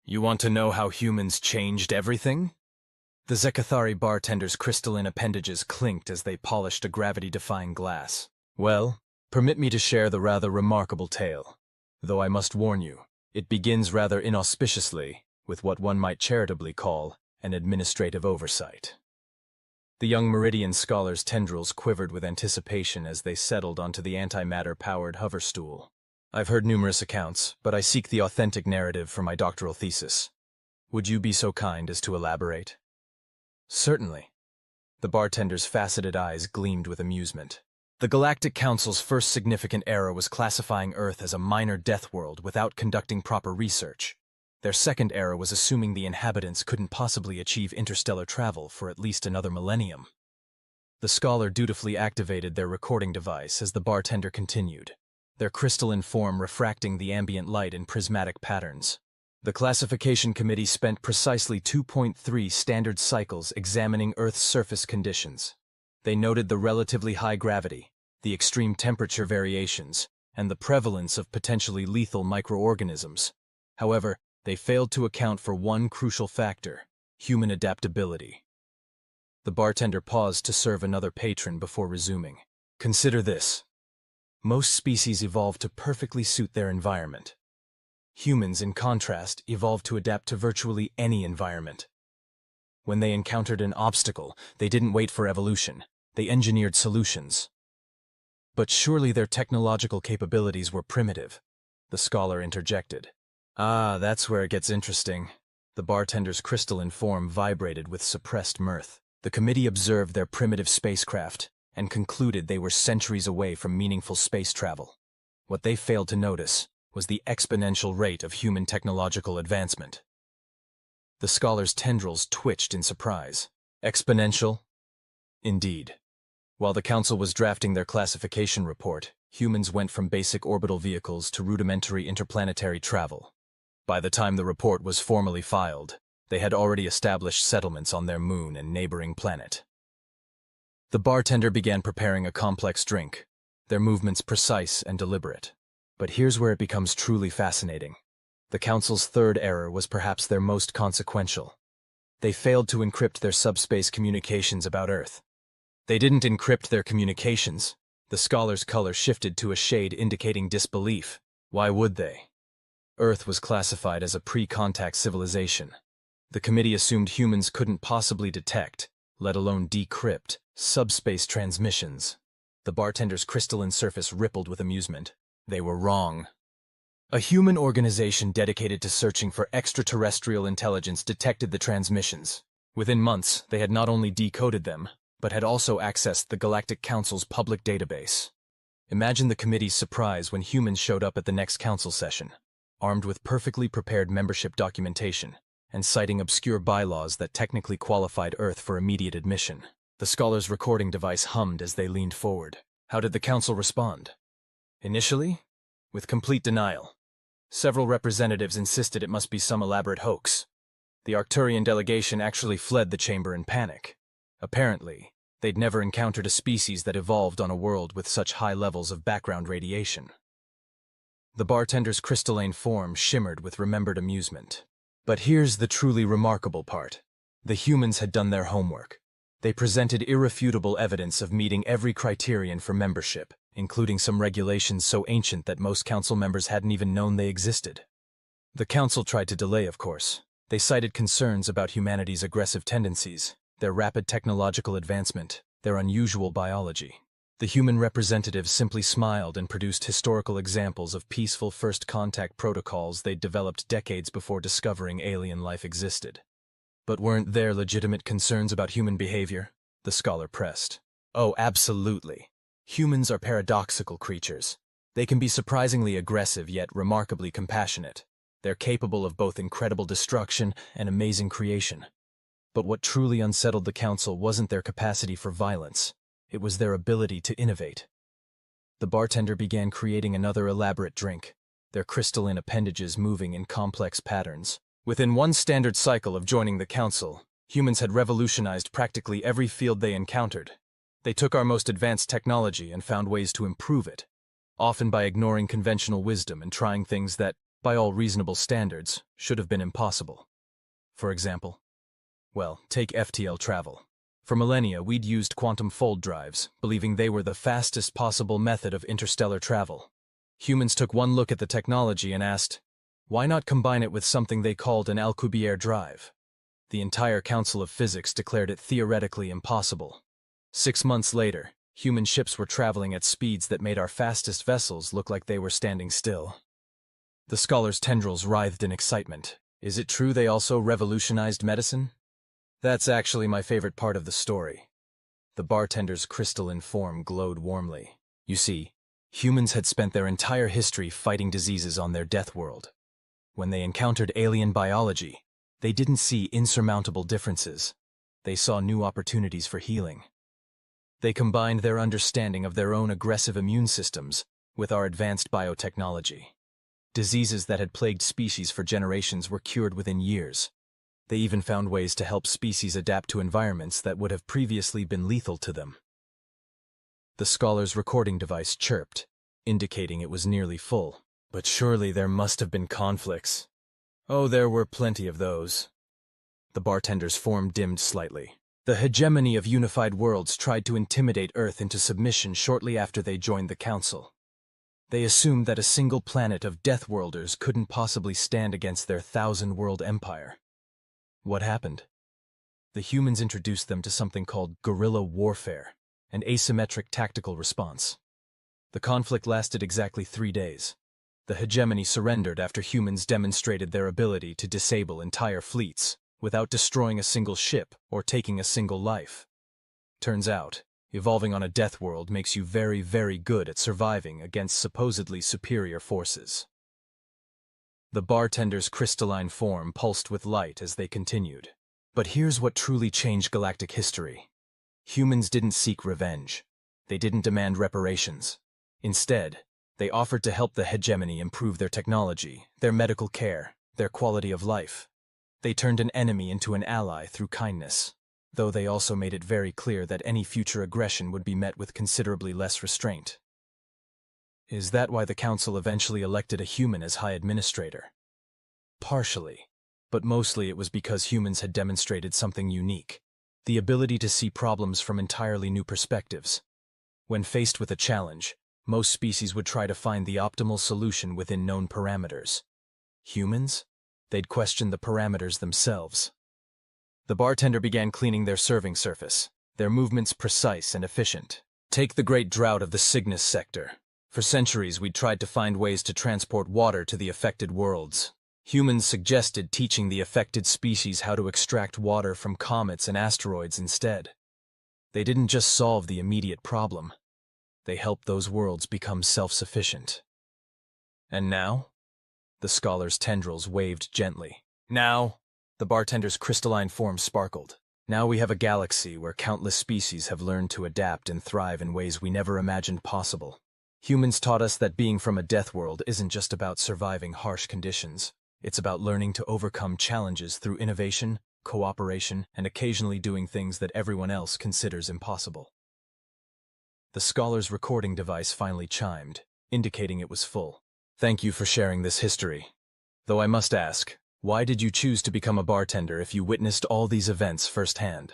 You want to know how humans changed everything? The Zekathari bartender's crystalline appendages clinked as they polished a gravity-defying glass. Well, permit me to share the rather remarkable tale. Though I must warn you, it begins rather inauspiciously with what one might charitably call an administrative oversight. The young Meridian scholar's tendrils quivered with anticipation as they settled onto the antimatter-powered hoverstool. I've heard numerous accounts, but I seek the authentic narrative for my doctoral thesis. Would you be so kind as to elaborate? Certainly. The bartender's faceted eyes gleamed with amusement. The Galactic Council's first significant error was classifying Earth as a minor death world without conducting proper research. Their second error was assuming the inhabitants couldn't possibly achieve interstellar travel for at least another millennium. The scholar dutifully activated their recording device as the bartender continued, their crystalline form refracting the ambient light in prismatic patterns. The classification committee spent precisely 2.3 standard cycles examining Earth's surface conditions. They noted the relatively high gravity, the extreme temperature variations, and the prevalence of potentially lethal microorganisms. However, they failed to account for one crucial factor: human adaptability. The bartender paused to serve another patron before resuming. Consider this. Most species evolved to perfectly suit their environment. Humans, in contrast, evolved to adapt to virtually any environment. When they encountered an obstacle, they didn't wait for evolution. They engineered solutions. But surely their technological capabilities were primitive, the scholar interjected. Ah, that's where it gets interesting. The bartender's crystalline form vibrated with suppressed mirth. The committee observed their primitive spacecraft and concluded they were centuries away from meaningful space travel. What they failed to notice was the exponential rate of human technological advancement. The scholar's tendrils twitched in surprise. Exponential? Indeed. While the council was drafting their classification report, humans went from basic orbital vehicles to rudimentary interplanetary travel. By the time the report was formally filed, they had already established settlements on their moon and neighboring planet. The bartender began preparing a complex drink, their movements precise and deliberate. But here's where it becomes truly fascinating. The council's third error was perhaps their most consequential. They failed to encrypt their subspace communications about Earth. They didn't encrypt their communications. The scholar's color shifted to a shade indicating disbelief. Why would they? Earth was classified as a pre-contact civilization. The committee assumed humans couldn't possibly detect, let alone decrypt, subspace transmissions. The bartender's crystalline surface rippled with amusement. They were wrong. A human organization dedicated to searching for extraterrestrial intelligence detected the transmissions. Within months, they had not only decoded them, but had also accessed the Galactic Council's public database. Imagine the committee's surprise when humans showed up at the next council session, armed with perfectly prepared membership documentation, and citing obscure bylaws that technically qualified Earth for immediate admission. The scholar's recording device hummed as they leaned forward. How did the council respond? Initially, with complete denial. Several representatives insisted it must be some elaborate hoax. The Arcturian delegation actually fled the chamber in panic. Apparently, they'd never encountered a species that evolved on a world with such high levels of background radiation. The bartender's crystalline form shimmered with remembered amusement. But here's the truly remarkable part. The humans had done their homework. They presented irrefutable evidence of meeting every criterion for membership, including some regulations so ancient that most council members hadn't even known they existed. The council tried to delay, of course. They cited concerns about humanity's aggressive tendencies, their rapid technological advancement, their unusual biology. The human representatives simply smiled and produced historical examples of peaceful first contact protocols they'd developed decades before discovering alien life existed. But weren't there legitimate concerns about human behavior? The scholar pressed. Oh, absolutely. Humans are paradoxical creatures. They can be surprisingly aggressive yet remarkably compassionate. They're capable of both incredible destruction and amazing creation. But what truly unsettled the council wasn't their capacity for violence. It was their ability to innovate. The bartender began creating another elaborate drink, their crystalline appendages moving in complex patterns. Within one standard cycle of joining the council, humans had revolutionized practically every field they encountered. They took our most advanced technology and found ways to improve it, often by ignoring conventional wisdom and trying things that, by all reasonable standards, should have been impossible. For example, well, take FTL travel. For millennia, we'd used quantum fold drives, believing they were the fastest possible method of interstellar travel. Humans took one look at the technology and asked, why not combine it with something they called an Alcubierre drive? The entire Council of Physics declared it theoretically impossible. 6 months later, human ships were traveling at speeds that made our fastest vessels look like they were standing still. The scholars' tendrils writhed in excitement. Is it true they also revolutionized medicine? That's actually my favorite part of the story. The bartender's crystalline form glowed warmly. You see, humans had spent their entire history fighting diseases on their death world. When they encountered alien biology, they didn't see insurmountable differences. They saw new opportunities for healing. They combined their understanding of their own aggressive immune systems with our advanced biotechnology. Diseases that had plagued species for generations were cured within years. They even found ways to help species adapt to environments that would have previously been lethal to them. The scholar's recording device chirped, indicating it was nearly full. But surely there must have been conflicts. Oh, there were plenty of those. The bartender's form dimmed slightly. The hegemony of unified worlds tried to intimidate Earth into submission shortly after they joined the Council. They assumed that a single planet of Deathworlders couldn't possibly stand against their 1,000-world empire. What happened? The humans introduced them to something called guerrilla warfare, an asymmetric tactical response. The conflict lasted exactly 3 days. The hegemony surrendered after humans demonstrated their ability to disable entire fleets without destroying a single ship or taking a single life. Turns out, evolving on a death world makes you very, very good at surviving against supposedly superior forces. The bartender's crystalline form pulsed with light as they continued. But here's what truly changed galactic history. Humans didn't seek revenge. They didn't demand reparations. Instead, they offered to help the hegemony improve their technology, their medical care, their quality of life. They turned an enemy into an ally through kindness, though they also made it very clear that any future aggression would be met with considerably less restraint. Is that why the Council eventually elected a human as High Administrator? Partially, but mostly it was because humans had demonstrated something unique, the ability to see problems from entirely new perspectives. When faced with a challenge, most species would try to find the optimal solution within known parameters. Humans? They'd question the parameters themselves. The bartender began cleaning their serving surface, their movements precise and efficient. Take the great drought of the Cygnus sector. For centuries, we'd tried to find ways to transport water to the affected worlds. Humans suggested teaching the affected species how to extract water from comets and asteroids instead. They didn't just solve the immediate problem. They helped those worlds become self-sufficient. And now? The scholar's tendrils waved gently. Now? The bartender's crystalline form sparkled. Now we have a galaxy where countless species have learned to adapt and thrive in ways we never imagined possible. Humans taught us that being from a death world isn't just about surviving harsh conditions. It's about learning to overcome challenges through innovation, cooperation, and occasionally doing things that everyone else considers impossible. The scholar's recording device finally chimed, indicating it was full. Thank you for sharing this history. Though I must ask, why did you choose to become a bartender if you witnessed all these events firsthand?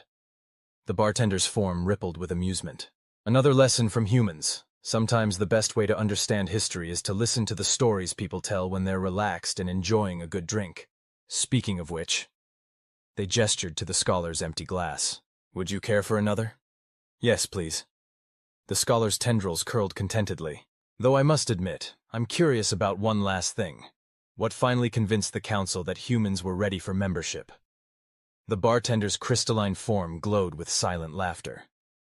The bartender's form rippled with amusement. Another lesson from humans. Sometimes the best way to understand history is to listen to the stories people tell when they're relaxed and enjoying a good drink. Speaking of which, they gestured to the scholar's empty glass. Would you care for another? Yes, please. The scholar's tendrils curled contentedly. Though I must admit, I'm curious about one last thing. What finally convinced the Council that humans were ready for membership? The bartender's crystalline form glowed with silent laughter.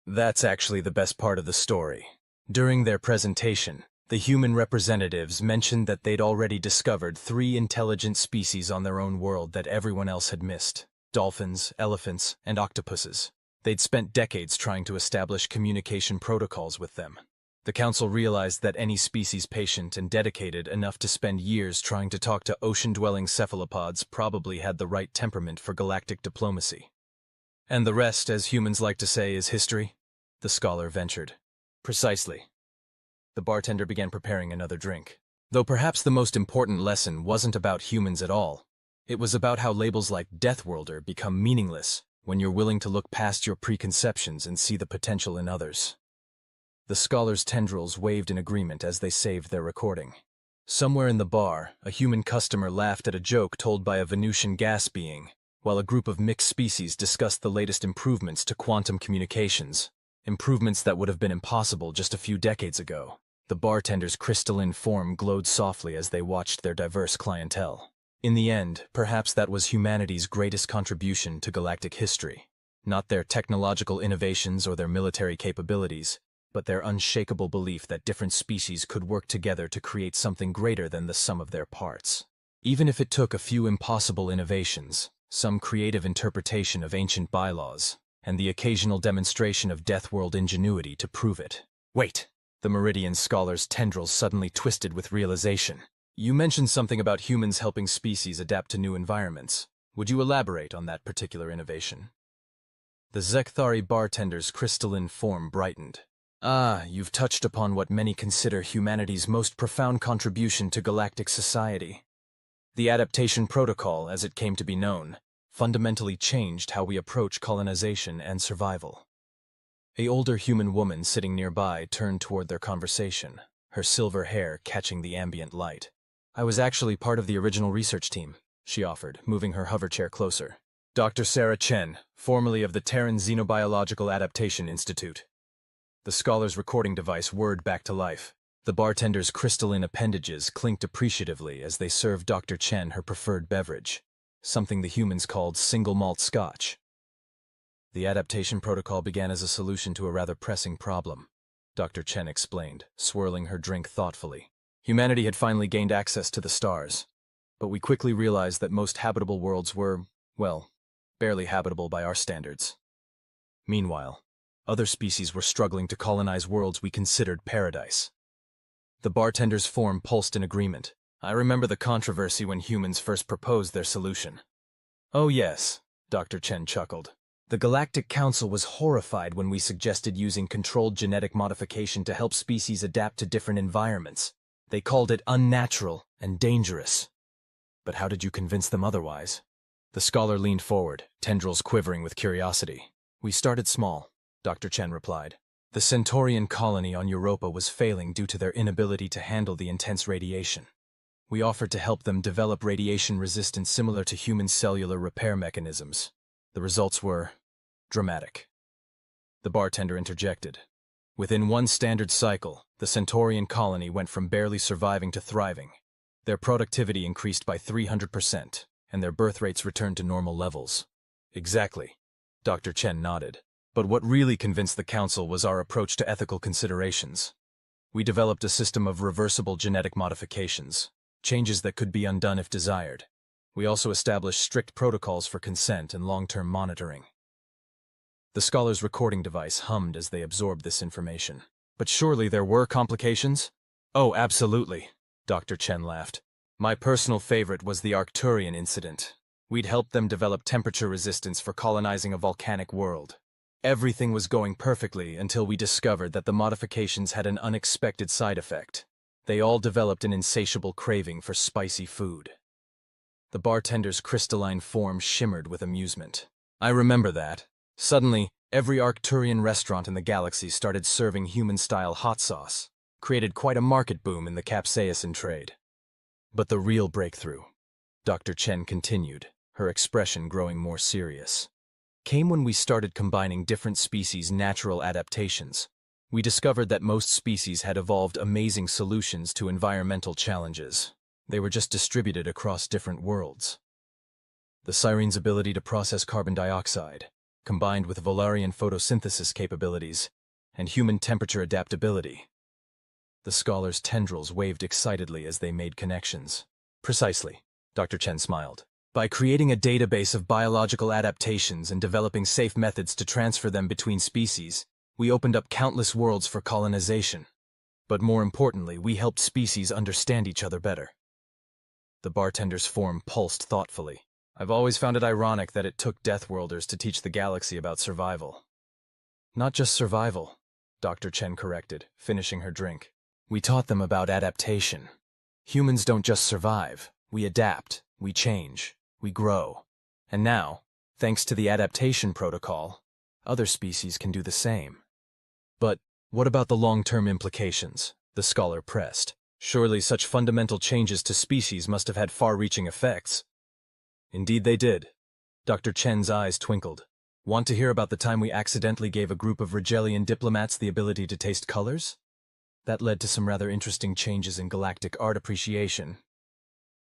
That's actually the best part of the story. During their presentation, the human representatives mentioned that they'd already discovered 3 intelligent species on their own world that everyone else had missed: dolphins, elephants, and octopuses. They'd spent decades trying to establish communication protocols with them. The Council realized that any species patient and dedicated enough to spend years trying to talk to ocean-dwelling cephalopods probably had the right temperament for galactic diplomacy. And the rest, as humans like to say, is history? The scholar ventured. Precisely. The bartender began preparing another drink. Though perhaps the most important lesson wasn't about humans at all. It was about how labels like Deathworlder become meaningless when you're willing to look past your preconceptions and see the potential in others. The scholars' tendrils waved in agreement as they saved their recording. Somewhere in the bar, a human customer laughed at a joke told by a Venusian gas being, while a group of mixed species discussed the latest improvements to quantum communications, improvements that would have been impossible just a few decades ago. The bartender's crystalline form glowed softly as they watched their diverse clientele. In the end, perhaps that was humanity's greatest contribution to galactic history. Not their technological innovations or their military capabilities, but their unshakable belief that different species could work together to create something greater than the sum of their parts. Even if it took a few impossible innovations, some creative interpretation of ancient bylaws, and the occasional demonstration of Deathworld ingenuity to prove it. Wait! The Meridian scholar's tendrils suddenly twisted with realization. You mentioned something about humans helping species adapt to new environments. Would you elaborate on that particular innovation? The Zekthari bartender's crystalline form brightened. Ah, you've touched upon what many consider humanity's most profound contribution to galactic society. The adaptation protocol, as it came to be known, fundamentally changed how we approach colonization and survival. An older human woman sitting nearby turned toward their conversation, her silver hair catching the ambient light. I was actually part of the original research team, she offered, moving her hoverchair closer. Dr. Sarah Chen, formerly of the Terran Xenobiological Adaptation Institute. The scholar's recording device whirred back to life. The bartender's crystalline appendages clinked appreciatively as they served Dr. Chen her preferred beverage, something the humans called single malt scotch. The adaptation protocol began as a solution to a rather pressing problem, Dr. Chen explained, swirling her drink thoughtfully. Humanity had finally gained access to the stars, but we quickly realized that most habitable worlds were, well, barely habitable by our standards. Meanwhile, other species were struggling to colonize worlds we considered paradise. The bartender's form pulsed in agreement. I remember the controversy when humans first proposed their solution. Oh yes, Dr. Chen chuckled. The Galactic Council was horrified when we suggested using controlled genetic modification to help species adapt to different environments. They called it unnatural and dangerous. But how did you convince them otherwise? The scholar leaned forward, tendrils quivering with curiosity. We started small, Dr. Chen replied. The Centaurian colony on Europa was failing due to their inability to handle the intense radiation. We offered to help them develop radiation resistance similar to human cellular repair mechanisms. The results were dramatic. The bartender interjected. Within one standard cycle, the Centaurian colony went from barely surviving to thriving. Their productivity increased by 300%, and their birth rates returned to normal levels. Exactly. Dr. Chen nodded. But what really convinced the Council was our approach to ethical considerations. We developed a system of reversible genetic modifications, changes that could be undone if desired. We also established strict protocols for consent and long-term monitoring. The scholar's recording device hummed as they absorbed this information. But surely there were complications? Oh, absolutely, Dr. Chen laughed. My personal favorite was the Arcturian incident. We'd helped them develop temperature resistance for colonizing a volcanic world. Everything was going perfectly until we discovered that the modifications had an unexpected side effect. They all developed an insatiable craving for spicy food. The bartender's crystalline form shimmered with amusement. I remember that. Suddenly, every Arcturian restaurant in the galaxy started serving human-style hot sauce, created quite a market boom in the capsaicin trade. But the real breakthrough, Dr. Chen continued, her expression growing more serious, came when we started combining different species' natural adaptations. We discovered that most species had evolved amazing solutions to environmental challenges. They were just distributed across different worlds. The Sirene's ability to process carbon dioxide, combined with Volarian photosynthesis capabilities and human temperature adaptability. The scholar's tendrils waved excitedly as they made connections. Precisely, Dr. Chen smiled. By creating a database of biological adaptations and developing safe methods to transfer them between species, we opened up countless worlds for colonization. But more importantly, we helped species understand each other better. The bartender's form pulsed thoughtfully. I've always found it ironic that it took Deathworlders to teach the galaxy about survival. Not just survival, Dr. Chen corrected, finishing her drink. We taught them about adaptation. Humans don't just survive. We adapt, we change, we grow. And now, thanks to the adaptation protocol, other species can do the same. But what about the long-term implications? The scholar pressed. Surely such fundamental changes to species must have had far-reaching effects. Indeed they did. Dr. Chen's eyes twinkled. Want to hear about the time we accidentally gave a group of Rigelian diplomats the ability to taste colors? That led to some rather interesting changes in galactic art appreciation.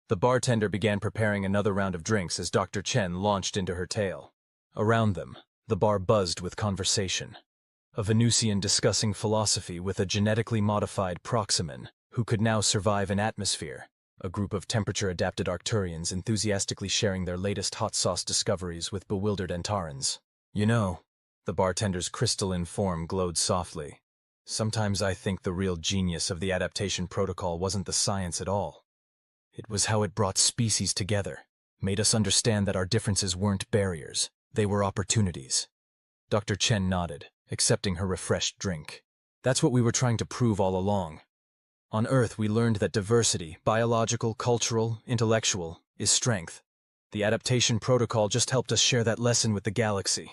The bartender began preparing another round of drinks as Dr. Chen launched into her tale. Around them, the bar buzzed with conversation. A Venusian discussing philosophy with a genetically modified Proximan who could now survive an atmosphere. A group of temperature-adapted Arcturians enthusiastically sharing their latest hot sauce discoveries with bewildered Antarans. You know, the bartender's crystalline form glowed softly. Sometimes I think the real genius of the adaptation protocol wasn't the science at all. It was how it brought species together, made us understand that our differences weren't barriers, they were opportunities. Dr. Chen nodded, accepting her refreshed drink. That's what we were trying to prove all along. On Earth, we learned that diversity, biological, cultural, intellectual, is strength. The adaptation protocol just helped us share that lesson with the galaxy.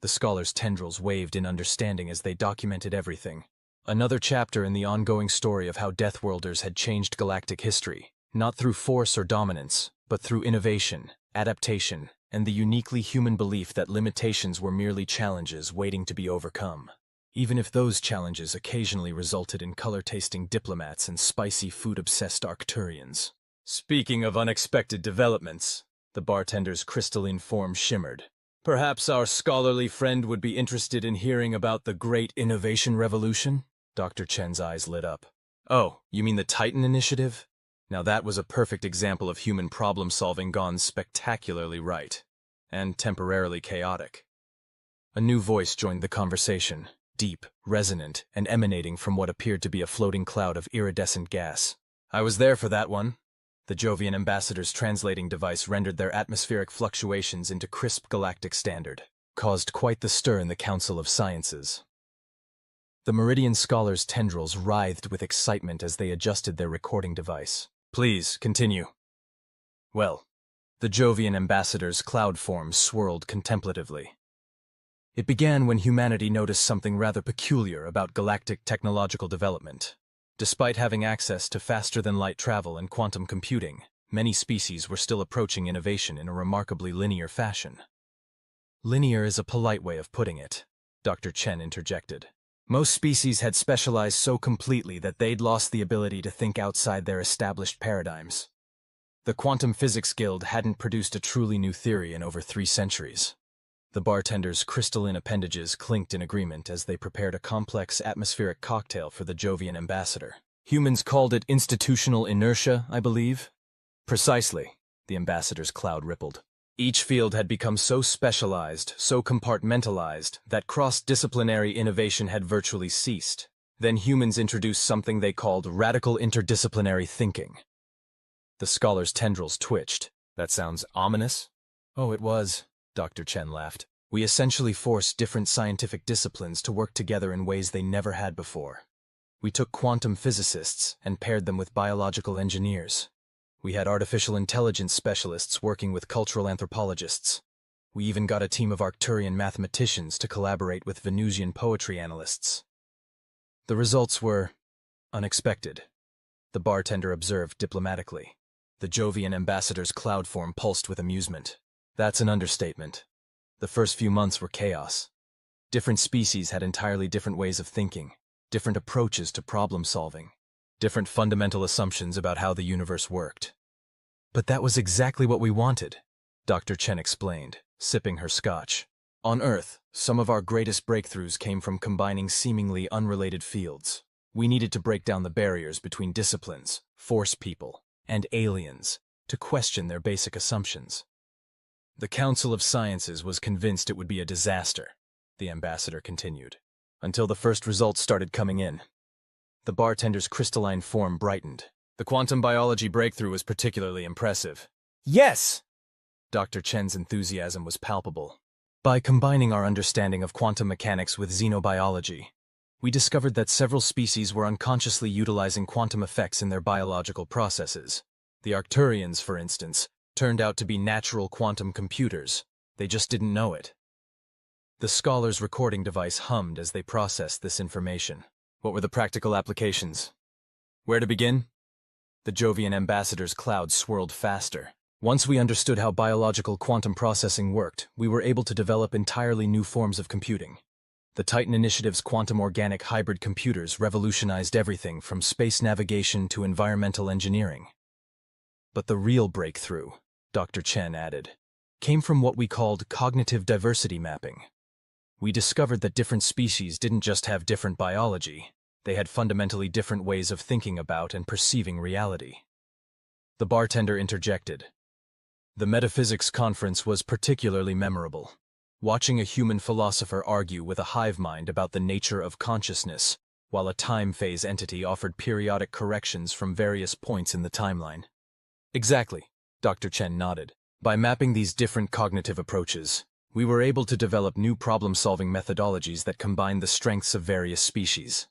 The scholar's tendrils waved in understanding as they documented everything. Another chapter in the ongoing story of how Deathworlders had changed galactic history, not through force or dominance, but through innovation, adaptation, and the uniquely human belief that limitations were merely challenges waiting to be overcome. Even if those challenges occasionally resulted in color-tasting diplomats and spicy food-obsessed Arcturians. Speaking of unexpected developments, the bartender's crystalline form shimmered. Perhaps our scholarly friend would be interested in hearing about the Great Innovation Revolution? Dr. Chen's eyes lit up. Oh, you mean the Titan Initiative? Now that was a perfect example of human problem-solving gone spectacularly right. And temporarily chaotic. A new voice joined the conversation. Deep, resonant, and emanating from what appeared to be a floating cloud of iridescent gas. I was there for that one. The Jovian ambassador's translating device rendered their atmospheric fluctuations into crisp galactic standard, caused quite the stir in the Council of Sciences. The Meridian scholars' tendrils writhed with excitement as they adjusted their recording device. Please, continue. Well, the Jovian ambassador's cloud form swirled contemplatively. It began when humanity noticed something rather peculiar about galactic technological development. Despite having access to faster-than-light travel and quantum computing, many species were still approaching innovation in a remarkably linear fashion. Linear is a polite way of putting it, Dr. Chen interjected. Most species had specialized so completely that they'd lost the ability to think outside their established paradigms. The Quantum Physics Guild hadn't produced a truly new theory in over 3 centuries. The bartender's crystalline appendages clinked in agreement as they prepared a complex atmospheric cocktail for the Jovian ambassador. Humans called it institutional inertia, I believe? Precisely, the ambassador's cloud rippled. Each field had become so specialized, so compartmentalized, that cross-disciplinary innovation had virtually ceased. Then humans introduced something they called radical interdisciplinary thinking. The scholar's tendrils twitched. That sounds ominous? Oh, it was. Dr. Chen laughed. We essentially forced different scientific disciplines to work together in ways they never had before. We took quantum physicists and paired them with biological engineers. We had artificial intelligence specialists working with cultural anthropologists. We even got a team of Arcturian mathematicians to collaborate with Venusian poetry analysts. The results were unexpected, the bartender observed diplomatically. The Jovian ambassador's cloud form pulsed with amusement. That's an understatement. The first few months were chaos. Different species had entirely different ways of thinking, different approaches to problem solving, different fundamental assumptions about how the universe worked. But that was exactly what we wanted, Dr. Chen explained, sipping her scotch. On Earth, some of our greatest breakthroughs came from combining seemingly unrelated fields. We needed to break down the barriers between disciplines, force people, and aliens, to question their basic assumptions. The Council of Sciences was convinced it would be a disaster, the ambassador continued, until the first results started coming in. The bartender's crystalline form brightened. The quantum biology breakthrough was particularly impressive. Yes! Dr. Chen's enthusiasm was palpable. By combining our understanding of quantum mechanics with xenobiology, we discovered that several species were unconsciously utilizing quantum effects in their biological processes. The Arcturians, for instance, turned out to be natural quantum computers. They just didn't know it. The scholar's recording device hummed as they processed this information. What were the practical applications? Where to begin? The Jovian ambassador's cloud swirled faster. Once we understood how biological quantum processing worked, we were able to develop entirely new forms of computing. The Titan Initiative's quantum organic hybrid computers revolutionized everything from space navigation to environmental engineering. But the real breakthrough, Dr. Chen added, came from what we called cognitive diversity mapping. We discovered that different species didn't just have different biology, they had fundamentally different ways of thinking about and perceiving reality. The bartender interjected. The metaphysics conference was particularly memorable. Watching a human philosopher argue with a hive mind about the nature of consciousness, while a time phase entity offered periodic corrections from various points in the timeline. Exactly, Dr. Chen nodded. By mapping these different cognitive approaches, we were able to develop new problem-solving methodologies that combine the strengths of various species.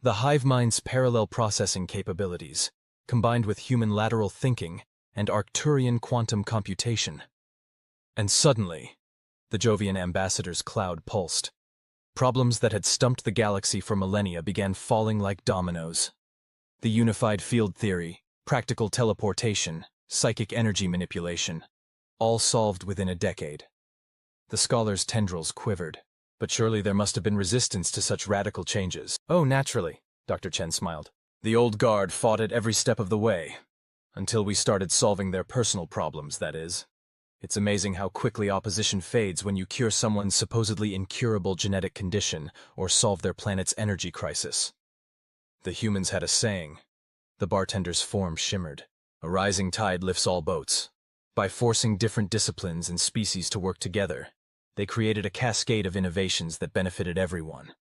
The hive mind's parallel processing capabilities, combined with human lateral thinking and Arcturian quantum computation. And suddenly, the Jovian ambassador's cloud pulsed. Problems that had stumped the galaxy for millennia began falling like dominoes. The unified field theory, practical teleportation, psychic energy manipulation, all solved within a decade. The scholar's tendrils quivered, but surely there must have been resistance to such radical changes. Oh, naturally, Dr. Chen smiled. The old guard fought it every step of the way, until we started solving their personal problems, that is. It's amazing how quickly opposition fades when you cure someone's supposedly incurable genetic condition or solve their planet's energy crisis. The humans had a saying. The bartender's form shimmered. A rising tide lifts all boats. By forcing different disciplines and species to work together, they created a cascade of innovations that benefited everyone.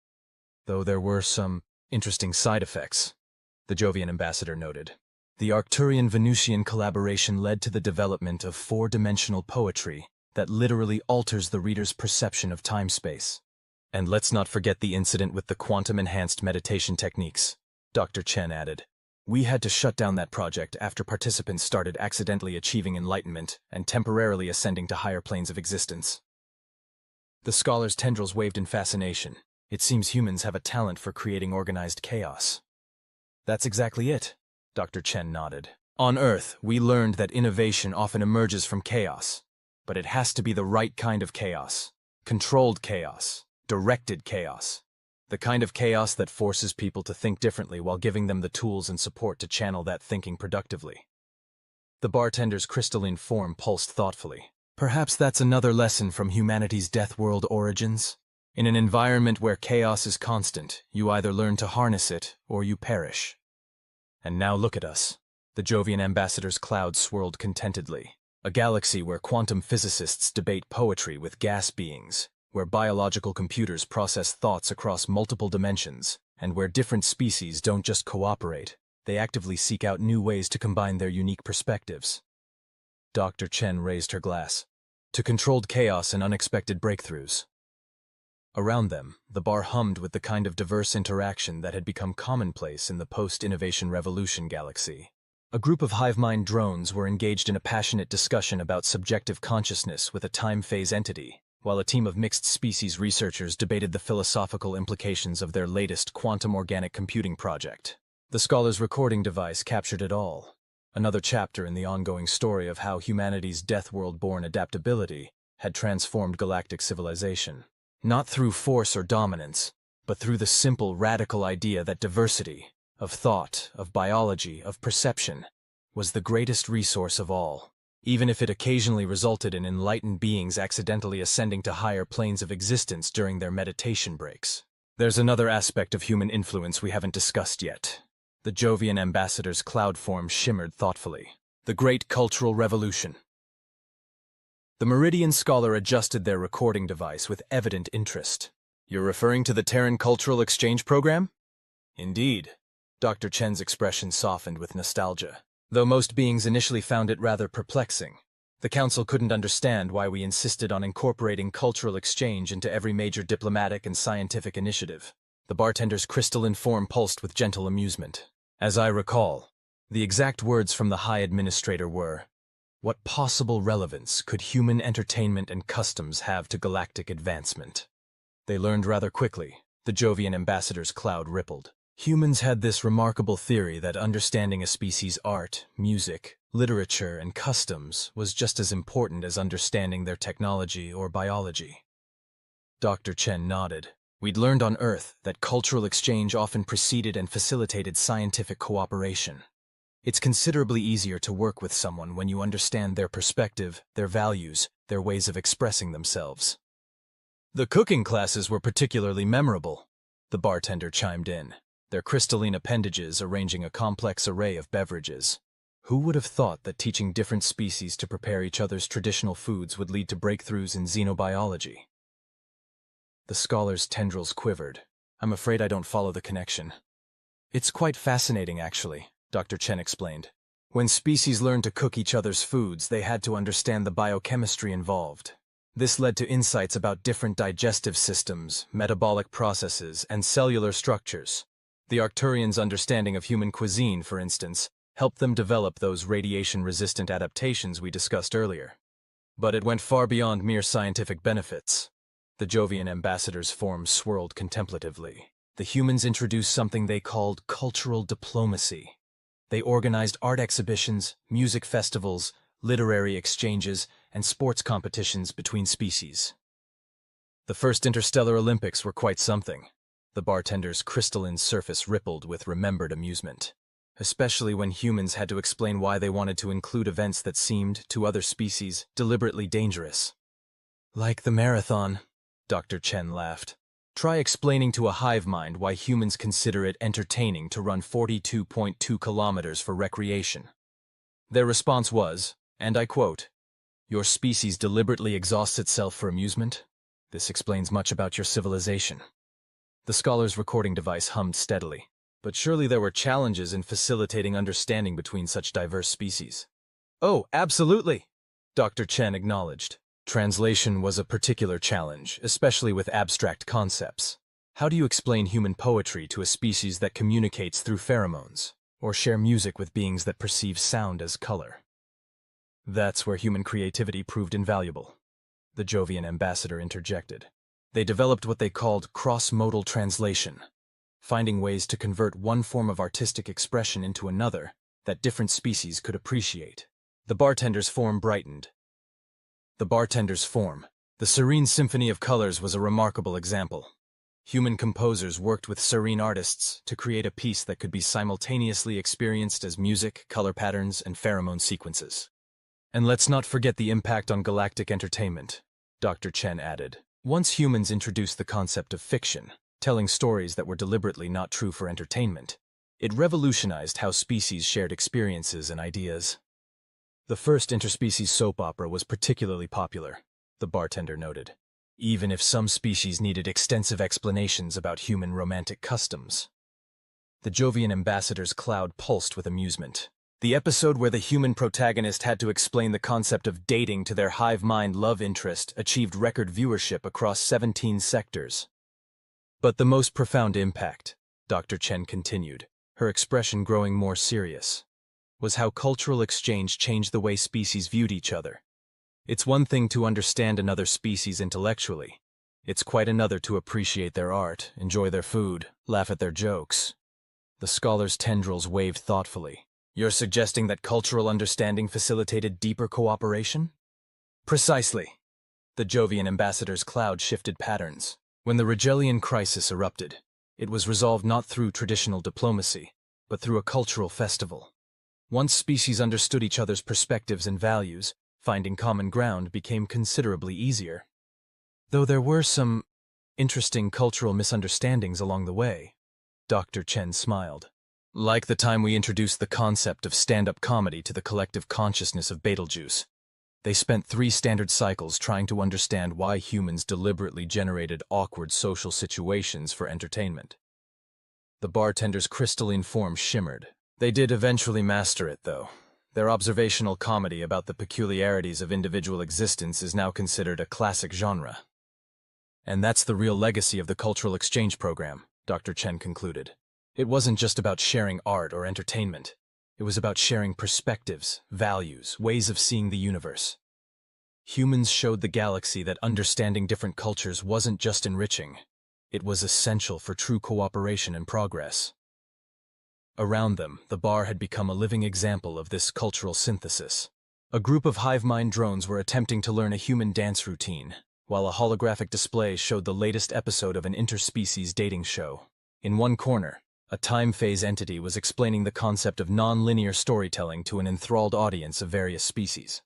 Though there were some interesting side effects, the Jovian ambassador noted. The Arcturian-Venusian collaboration led to the development of four-dimensional poetry that literally alters the reader's perception of time-space. And let's not forget the incident with the quantum-enhanced meditation techniques, Dr. Chen added. We had to shut down that project after participants started accidentally achieving enlightenment and temporarily ascending to higher planes of existence. The scholar's tendrils waved in fascination. It seems humans have a talent for creating organized chaos. That's exactly it, Dr. Chen nodded. On Earth, we learned that innovation often emerges from chaos, but it has to be the right kind of chaos. Controlled chaos, directed chaos. The kind of chaos that forces people to think differently while giving them the tools and support to channel that thinking productively. The bartender's crystalline form pulsed thoughtfully. Perhaps that's another lesson from humanity's death world origins. In an environment where chaos is constant, you either learn to harness it or you perish. And now look at us. The Jovian ambassador's cloud swirled contentedly. A galaxy where quantum physicists debate poetry with gas beings, where biological computers process thoughts across multiple dimensions, and where different species don't just cooperate, they actively seek out new ways to combine their unique perspectives. Dr. Chen raised her glass. To controlled chaos and unexpected breakthroughs. Around them, the bar hummed with the kind of diverse interaction that had become commonplace in the post-innovation revolution galaxy. A group of hive mind drones were engaged in a passionate discussion about subjective consciousness with a time-phase entity, while a team of mixed-species researchers debated the philosophical implications of their latest quantum organic computing project. The scholar's recording device captured it all. Another chapter in the ongoing story of how humanity's death world-born adaptability had transformed galactic civilization. Not through force or dominance, but through the simple, radical idea that diversity, of thought, of biology, of perception, was the greatest resource of all, even if it occasionally resulted in enlightened beings accidentally ascending to higher planes of existence during their meditation breaks. There's another aspect of human influence we haven't discussed yet. The Jovian ambassador's cloud form shimmered thoughtfully. The Great Cultural Revolution. The Meridian scholar adjusted their recording device with evident interest. You're referring to the Terran Cultural Exchange Program? Indeed. Dr. Chen's expression softened with nostalgia. Though most beings initially found it rather perplexing, the Council couldn't understand why we insisted on incorporating cultural exchange into every major diplomatic and scientific initiative. The bartender's crystalline form pulsed with gentle amusement. As I recall, the exact words from the High Administrator were, "What possible relevance could human entertainment and customs have to galactic advancement?" They learned rather quickly. The Jovian ambassador's cloud rippled. Humans had this remarkable theory that understanding a species' art, music, literature, and customs was just as important as understanding their technology or biology. Dr. Chen nodded. We'd learned on Earth that cultural exchange often preceded and facilitated scientific cooperation. It's considerably easier to work with someone when you understand their perspective, their values, their ways of expressing themselves. The cooking classes were particularly memorable, the bartender chimed in, their crystalline appendages arranging a complex array of beverages. Who would have thought that teaching different species to prepare each other's traditional foods would lead to breakthroughs in xenobiology? The scholar's tendrils quivered. I'm afraid I don't follow the connection. It's quite fascinating, actually, Dr. Chen explained. When species learned to cook each other's foods, they had to understand the biochemistry involved. This led to insights about different digestive systems, metabolic processes, and cellular structures. The Arcturians' understanding of human cuisine, for instance, helped them develop those radiation-resistant adaptations we discussed earlier. But it went far beyond mere scientific benefits. The Jovian ambassador's form swirled contemplatively. The humans introduced something they called cultural diplomacy. They organized art exhibitions, music festivals, literary exchanges, and sports competitions between species. The first interstellar Olympics were quite something. The bartender's crystalline surface rippled with remembered amusement, especially when humans had to explain why they wanted to include events that seemed, to other species, deliberately dangerous. Like the marathon, Dr. Chen laughed. Try explaining to a hive mind why humans consider it entertaining to run 42.2 kilometers for recreation. Their response was, and I quote, "Your species deliberately exhausts itself for amusement? This explains much about your civilization." The scholar's recording device hummed steadily, but surely there were challenges in facilitating understanding between such diverse species. Oh, absolutely, Dr. Chen acknowledged. Translation was a particular challenge, especially with abstract concepts. How do you explain human poetry to a species that communicates through pheromones, or share music with beings that perceive sound as color? That's where human creativity proved invaluable, the Jovian ambassador interjected. They developed what they called cross-modal translation, finding ways to convert one form of artistic expression into another that different species could appreciate. The bartender's form brightened. The serene symphony of colors was a remarkable example. Human composers worked with serene artists to create a piece that could be simultaneously experienced as music, color patterns, and pheromone sequences. And let's not forget the impact on galactic entertainment, Dr. Chen added. Once humans introduced the concept of fiction, telling stories that were deliberately not true for entertainment, it revolutionized how species shared experiences and ideas. The first interspecies soap opera was particularly popular, the bartender noted, even if some species needed extensive explanations about human romantic customs. The Jovian ambassador's cloud pulsed with amusement. The episode where the human protagonist had to explain the concept of dating to their hive mind love interest achieved record viewership across 17 sectors. But the most profound impact, Dr. Chen continued, her expression growing more serious, was how cultural exchange changed the way species viewed each other. It's one thing to understand another species intellectually. It's quite another to appreciate their art, enjoy their food, laugh at their jokes. The scholar's tendrils waved thoughtfully. You're suggesting that cultural understanding facilitated deeper cooperation? Precisely. The Jovian ambassador's cloud shifted patterns. When the Rigelian crisis erupted, it was resolved not through traditional diplomacy, but through a cultural festival. Once species understood each other's perspectives and values, finding common ground became considerably easier. Though there were some interesting cultural misunderstandings along the way, Dr. Chen smiled. Like the time we introduced the concept of stand-up comedy to the collective consciousness of Betelgeuse. They spent 3 standard cycles trying to understand why humans deliberately generated awkward social situations for entertainment. The bartender's crystalline form shimmered. They did eventually master it, though. Their observational comedy about the peculiarities of individual existence is now considered a classic genre. And that's the real legacy of the cultural exchange program, Dr. Chen concluded. It wasn't just about sharing art or entertainment. It was about sharing perspectives, values, ways of seeing the universe. Humans showed the galaxy that understanding different cultures wasn't just enriching. It was essential for true cooperation and progress. Around them, the bar had become a living example of this cultural synthesis. A group of hive mind drones were attempting to learn a human dance routine, while a holographic display showed the latest episode of an interspecies dating show. In one corner, a time phase entity was explaining the concept of non-linear storytelling to an enthralled audience of various species.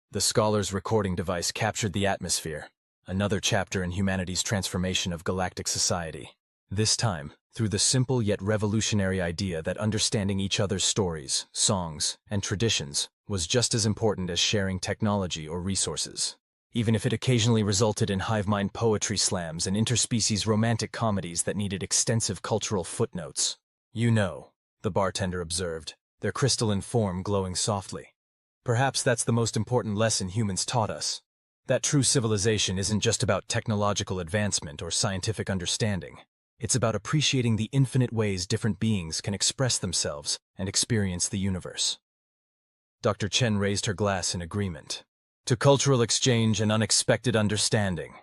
The scholar's recording device captured the atmosphere, another chapter in humanity's transformation of galactic society. This time, through the simple yet revolutionary idea that understanding each other's stories, songs, and traditions was just as important as sharing technology or resources. Even if it occasionally resulted in hive mind poetry slams and interspecies romantic comedies that needed extensive cultural footnotes. You know, the bartender observed, their crystalline form glowing softly. Perhaps that's the most important lesson humans taught us. That true civilization isn't just about technological advancement or scientific understanding. It's about appreciating the infinite ways different beings can express themselves and experience the universe. Dr. Chen raised her glass in agreement. To cultural exchange and unexpected understanding.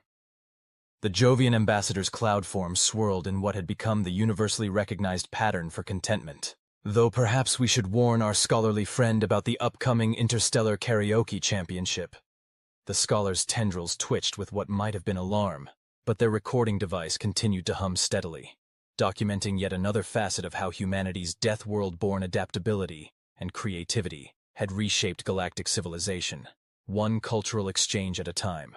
The Jovian ambassador's cloud form swirled in what had become the universally recognized pattern for contentment. Though perhaps we should warn our scholarly friend about the upcoming Interstellar Karaoke Championship. The scholar's tendrils twitched with what might have been alarm, but their recording device continued to hum steadily, documenting yet another facet of how humanity's death-world-born adaptability and creativity had reshaped galactic civilization, one cultural exchange at a time.